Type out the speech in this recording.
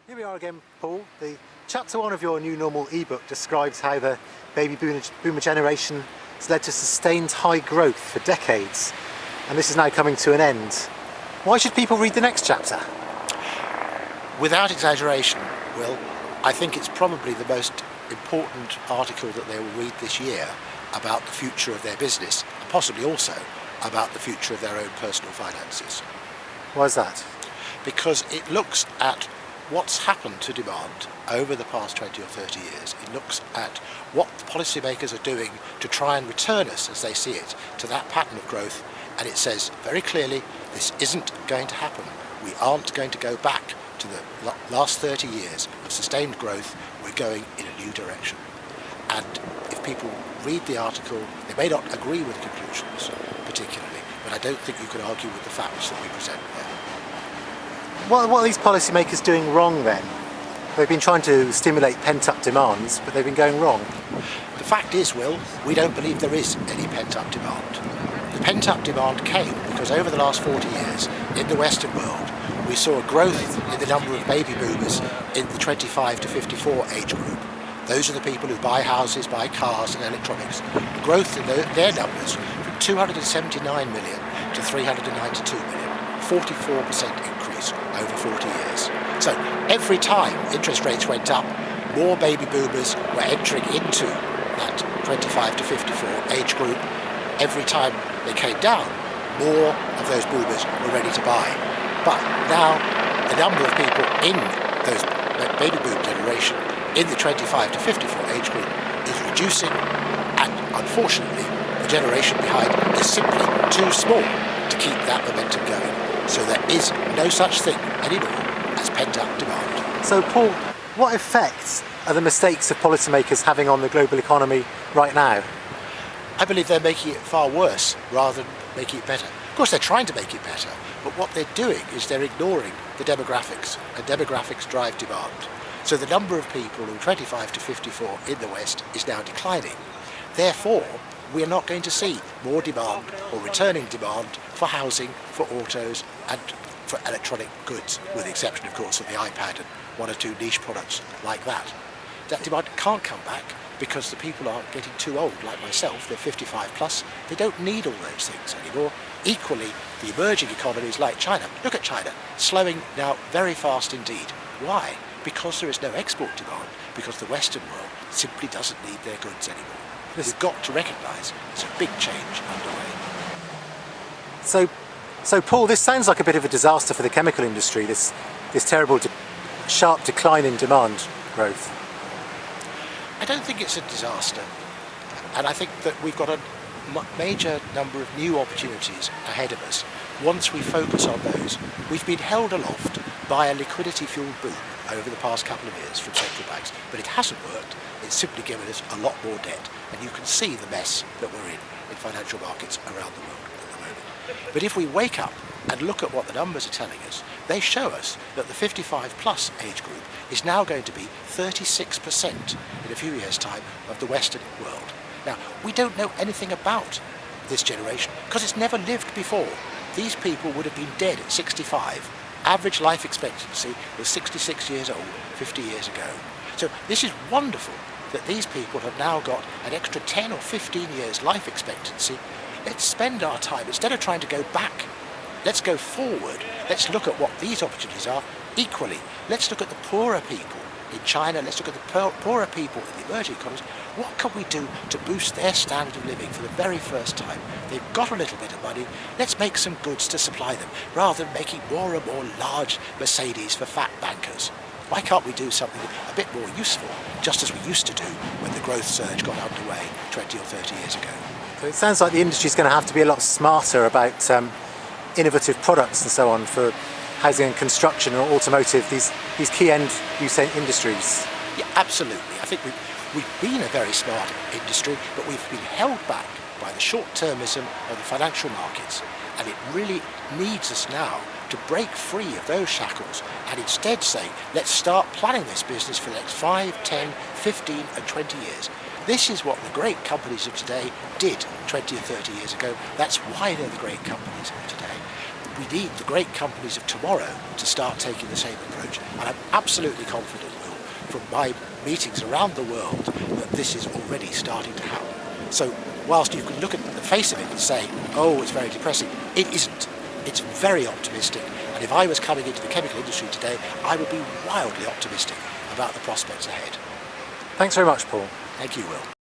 Here we are again, Paul. The chapter 1 of your New Normal ebook describes how the baby boomer generation has led to sustained high growth for decades, and this is now coming to an end. Why should people read the next chapter? Without exaggeration, Will, I think it's probably the most important article that they will read this year about the future of their business, and possibly also about the future of their own personal finances. Why is that? Because it looks at what's happened to demand over the past 20 or 30 years. It looks at what the policymakers are doing to try and return us, as they see it, to that pattern of growth, and it says very clearly this isn't going to happen. We aren't going to go back to the last 30 years of sustained growth. We're going in a new direction. And if people read the article, they may not agree with the conclusions particularly, but I don't think you can argue with the facts that we present there. What are these policymakers doing wrong then? They've been trying to stimulate pent-up demands, but they've been going wrong. The fact is, Will, we don't believe there is any pent-up demand. The pent-up demand came because over the last 40 years in the Western world we saw a growth in the number of baby boomers in the 25 to 54 age group. Those are the people who buy houses, buy cars and electronics. The growth in their numbers from 279 million to 392 million, 44% increase over 40 years. So every time interest rates went up, more baby boomers were entering into that 25 to 54 age group. Every time they came down, more of those boomers were ready to buy. But now the number of people in those baby boom generation in the 25 to 54 age group is reducing, and unfortunately the generation behind is simply too small to keep that momentum going. So there is no such thing anymore as pent-up demand. So Paul, what effects are the mistakes of policymakers having on the global economy right now? I believe they're making it far worse rather than making it better. Of course they're trying to make it better, but what they're doing is they're ignoring the demographics, and demographics drive demand. So the number of people who are 25 to 54 in the West is now declining. Therefore, we are not going to see more demand or returning demand for housing, for autos and for electronic goods, with the exception of course of the iPad and one or two niche products like that. That demand can't come back because the people are getting too old, like myself. They're 55 plus, they don't need all those things anymore. Equally, the emerging economies like China, look at China, slowing now very fast indeed. Why? Because there is no export demand, because the Western world simply doesn't need their goods anymore. We've got to recognise there's a big change underway. So Paul, this sounds like a bit of a disaster for the chemical industry, this terrible sharp decline in demand growth. I don't think it's a disaster, and I think that we've got a major number of new opportunities ahead of us. Once we focus on those, we've been held aloft by a liquidity-fueled boom over the past couple of years from central banks, but it hasn't worked. It's simply given us a lot more debt, and you can see the mess that we're in financial markets around the world at the moment. But if we wake up and look at what the numbers are telling us, they show us that the 55 plus age group is now going to be 36% in a few years' time of the Western world. Now, we don't know anything about this generation because it's never lived before. These people would have been dead at 65. Average life expectancy was 66 years old 50 years ago. So this is wonderful that these people have now got an extra 10 or 15 years life expectancy. Let's spend our time, instead of trying to go back, let's go forward. Let's look at what these opportunities are. Equally, let's look at the poorer people in China. Let's look at the poorer people in the emerging economies. What can we do to boost their standard of living for the very first time? They've got a little bit of money. Let's make some goods to supply them, rather than making more and more large Mercedes for fat bankers. Why can't we do something a bit more useful, just as we used to do when the growth surge got underway 20 or 30 years ago? So it sounds like the industry's going to have to be a lot smarter about innovative products and so on for housing and construction or automotive, these key end-use industries. Yeah, absolutely. I think we've been a very smart industry, but we've been held back by the short-termism of the financial markets, and it really needs us now to break free of those shackles and instead say, let's start planning this business for the next 5, 10, 15 and 20 years. This is what the great companies of today did 20 or 30 years ago. That's why they're the great companies of today. we need the great companies of tomorrow to start taking the same approach. And I'm absolutely confident, Will, from my meetings around the world, that this is already starting to happen. So whilst you can look at the face of it and say, oh, it's very depressing, it isn't. It's very optimistic. And if I was coming into the chemical industry today, I would be wildly optimistic about the prospects ahead. Thanks very much, Paul. Thank you, Will.